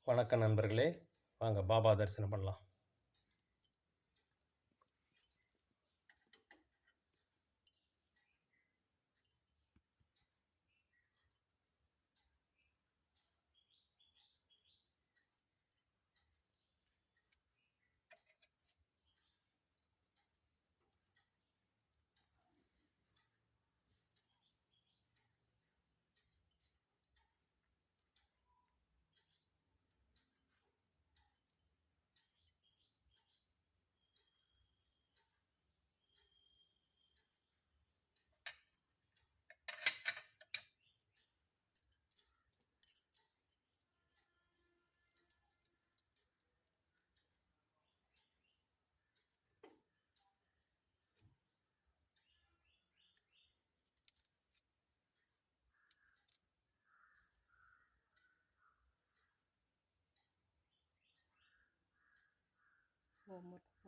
வணக்கம் நண்பர்களே, வாங்க பாபா தரிசனம் பண்ணலாம்.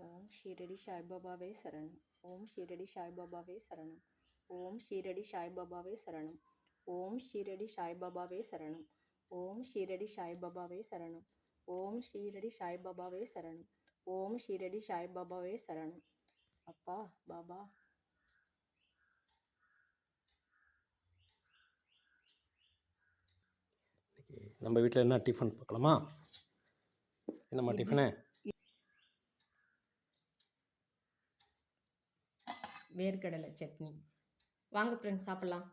ஓம் ஷீரடி சாய்பாபாவே சரணம். ஓம் ஷீரடி சாய்பாபாவே சரணம். ஓம் ஷீரடி சாய்பாபாவே சரணம். ஓம் ஷீரடி சாய்பாபாவே சரணம். ஓம் ஷீரடி சாய்பாபாவே சரணம். ஓம் ஷீரடி சாய்பாபாவே சரணம். ஓம் ஷீரடி சாய்பாபாவே சரணம். அப்பா பாபா நம்ம வீட்டில் என்ன டிஃபன் பார்க்கலாமா? என்னம்மா இட்லி டிஃபனு? வேர்க்கடலை சட்னி. வாங்க ஃப்ரெண்ட்ஸ் சாப்பிடலாம்.